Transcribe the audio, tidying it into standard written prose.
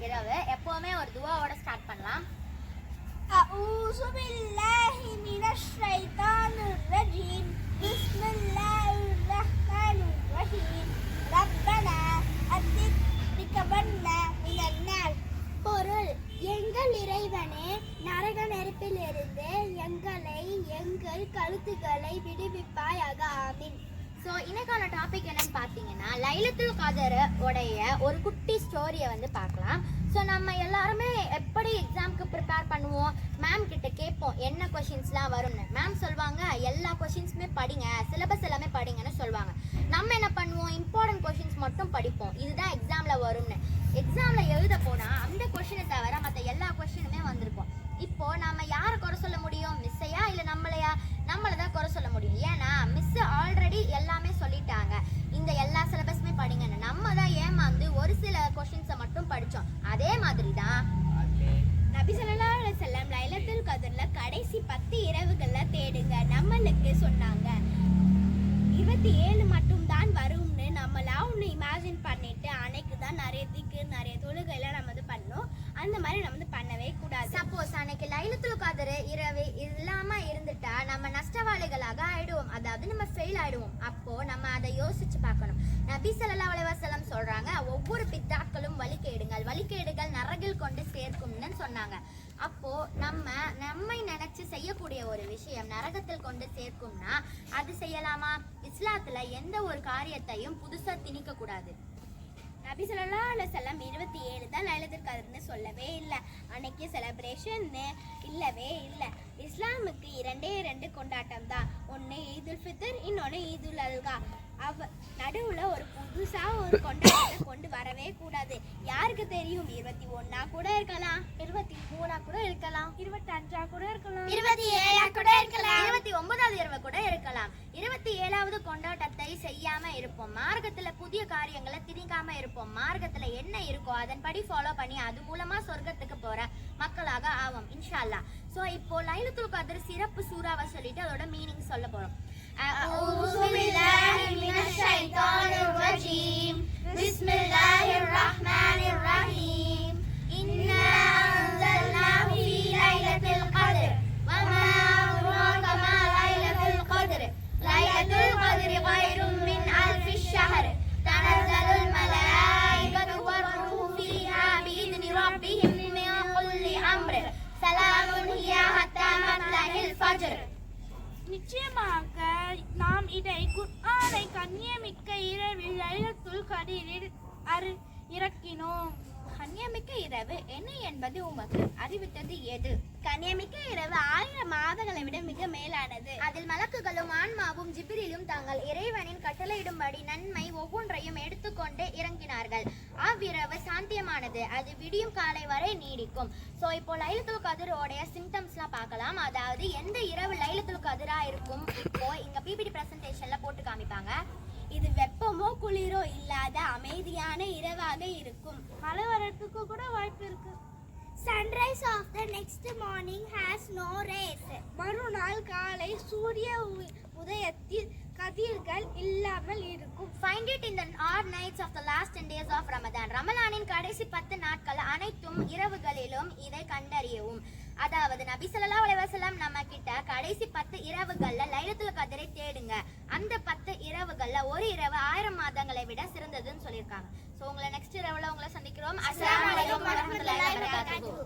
இரவு. எப்பவுமே ஒரு துவாவோட ஸ்டார்ட் பண்ணலாம். அஊஸு பில்லாஹி மினஷ் ஷைத்தானிர் ரஜீம். பிஸ்மில்லாஹிர் ரஹ்மானிர் ரஹீம். ரப்பனா அத்திக் பிகபன்னா மினன் நார். பொருள்: எங்கள் இறைவனே, நரக நெருப்பிலிருந்து எங்களை எங்கள் கழுத்துக்களை விடுவிப்பாயாக. ஆமீன். ஸோ இன்னைக்கான டாபிக் என்னன்னு பார்த்தீங்கன்னா, லைலத்துல் கத்ர் உடைய ஒரு குட்டி ஸ்டோரியை வந்து பார்க்கலாம். ஸோ நம்ம எல்லாருமே எப்படி எக்ஸாமுக்கு ப்ரிப்பேர் பண்ணுவோம், மேம் கிட்ட கேட்போம் என்ன கொஷின்ஸ்லாம் வரும்னு. மேம் சொல்லுவாங்க எல்லா கொஷின்ஸுமே படிங்க, சிலபஸ் எல்லாமே படிங்கன்னு சொல்லுவாங்க. நம்ம என்ன பண்ணுவோம், இம்பார்ட்டன்ட் கொஷின்ஸ் மட்டும் படிப்போம், இதுதான் எக்ஸாமில் வரும்னு. எக்ஸாமில் எழுத போனால் அந்த கொஷினை தவிர மற்ற எல்லா கொஷினுமே வந்திருக்கும். இப்போ நம்ம யாரை குறை சொல்ல முடியும், மிஸ்ஸையா இல்லை நம்மளையா? நம்மளை தான் குறை சொல்ல முடியும். ஏன்னா மிஸ் ஆல்ரெடி எல்லாமே சொல்லிட்டாங்க, இந்த எல்லா சிலபஸுமே படிங்கன்னு. நம்ம தான் ஏமாந்து ஒரு சில கொஷின்ஸை மட்டும் படித்தோம். அதே மாதிரி தான் நபி ஸல்லல்லாஹு அலைஹி வஸல்லம் லைலத்துல் கத்ர்ல கடைசி 10 இரவுகள்ல தேடுங்க நம்மளுக்கு சொன்னாங்க. 27 மட்டும் தான் வரும்னு நம்மளாம் ஒன்று இமேஜின் பண்ணிட்டு அன்னைக்கு தான் நிறைய திக்கு நிறைய தொழுகைலாம் நம்ம வந்து பண்ணோம். அந்த மாதிரி நம்ம வந்து பண்ணவே கூடாது. சப்போஸ் அன்னைக்கு லைலத்துல் கத்ர் இரவு இல்லாம இருந்துட்டா நம்ம நஷ்டவாளிகளாக ஆயிடுவோம், அதாவது நம்ம ஃபெயில் ஆயிடுவோம். அப்போ நம்ம அதை யோசிச்சு பார்க்கணும். நபி ஸல்லல்லாஹு அலைஹி வஸல்லம் சொல்றாங்க, ஒவ்வொரு பித்தாக்களும் வழிகேடுகள், வழிகேடுகள் நரகில் கொண்டு சேர்க்கும்னு சொன்னாங்க. அப்போ நம்மை நினைச்சு செய்யக்கூடிய ஒரு விஷயம் நரகத்தில் கொண்டு சேர்க்கும்னா அது செய்யலாமா? இஸ்லாத்துல எந்த ஒரு காரியத்தையும் புதுசா திணிக்க கூடாது. நபி ஸல்லல்லாஹு அலைஹி வஸல்லம் 27 தான் லைலத்துல் கத்ர்னு சொல்லவே இல்லை. அன்னைக்கு செலிப்ரேஷன் இல்லவே இல்லை. இஸ்லாமுக்கு 2 கொண்டாட்டம் தான். ஒன்று ஈதுல் ஃபித்ர், இன்னொன்று ஈதுல் அல்ஹா. நடுவில் ஒரு புதுசாக ஒரு கொண்டாட்டத்தை கொண்டு வரவே கூடாது. யாருக்கு தெரியும், 21 கூட இருக்கலாம், 23 கூட இருக்கலாம், 25 கூட இருக்கலாம், 27 கூட இருக்கலாம், 29வது இரவு கூட இருக்கலாம். 27வது கொண்டாட்டத்தை செய்யாம இருப்போம், மார்க்கத்துல புதிய காரியங்களை திணிக்காம இருப்போம். மார்க்கத்துல என்ன இருக்கோ அதன்படி ஃபாலோ பண்ணி அது மூலமா சொர்க்கத்துக்கு போற மக்களாக ஆவோம் இன்ஷா அல்லாஹ். ஸோ இப்போ லைலத்துல் கத்ர் சிறப்பு சூறாவை சொல்லிட்டு அதோட மீனிங் சொல்ல போறோம். அஊஸு பில்லாஹி மினஷ் ஷைத்தானிர் ரஜீம். பிஸ்மில்லாஹிர் ரஹ்மானிர் ரஹீம். இன்னா அன்ஸல்னாஹு ஃபீ லைலத்துல் கத்ர் வமா அத்ராக மா லைலத்துல் கத்ர். லைலத்துல் கத்ர் கைரும் மின் அல்ஃபி ஷஹர். தனஸ்ஸலுல் மலாயிகத்து வர்ரூஹு ஃபீஹா பிஇذن ரப்பிஹிம் மின் குல்லி அம்ர். சலாமுன் ஹிய ஹத்தா மத்லஇல் ஃபஜ்ர். நிச்சயமாக நாம் இதை குர்ஆனை கண்ணியமிக்க இரவில் லைலத்துல் கத்ரில் இறக்கினோம். கண்ணியமிக்க இரவு என்ன என்பது உமக்கு அறிவித்தது எது? கண்ணியமிக்க இரவு 1000 மாதங்களை விட மிக மேலானது. அதில் மலக்குகளும் ஆன்மாவும் ஜிப்ரீலும் தங்கள் இறைவனின் கட்டளையிடும்படி நன்மை ஒவ்வொன்றையும் எடுத்துக்கொண்டு இறங்கினார்கள். அவ்விரவு சாந்தியமானது, அது விடியும் காலை வரை நீடிக்கும். ஸோ இப்போ லைலத்துல் கத்ரோடைய சிம்டம்ஸ்லாம் பார்க்கலாம். அதாவது எந்த இரவு லைலத்துல் கத்ரா இருக்கும், இப்போ இங்க பிபிடி பிரசன்டேஷன்ல போட்டு காமிப்பாங்க. இது வெப்பமோ குளிரோ இல்லாத அமைதியான இரவாக இருக்கும். மழை வரத்துக்கு கூட வாய்ப்பு இருக்கு. Sunrise of the next morning has no rays. மறுநாள் காலை சூரிய உதயத்தில் கதிர்கள் இல்லாமல் இருக்கும். Find it in the odd nights of the last 10 days of Ramadan. ரமலானின் கடைசி 10 நாட்கள் அனைத்தும் இரவுகளிலும் இதை கண்டறியவும். அதாவது நபி ஸல்லல்லாஹு அலைஹி வஸல்லம் நம்ம கிட்ட கடைசி 10 இரவுகள்ல லைலத்துல் கத்ரை தேடுங்க. அந்த 10 இரவுகள்ல ஒரு இரவு 1000 மாதங்களை விட சிறந்ததுன்னு சொல்லியிருக்காங்க. ஸோ உங்களை நெக்ஸ்ட் இரவுல உங்களை சந்திக்கிறோம். அஸ்ஸலாமு அலைக்கும் வரஹ்மத்துல்லாஹி வபரகாத்துஹு.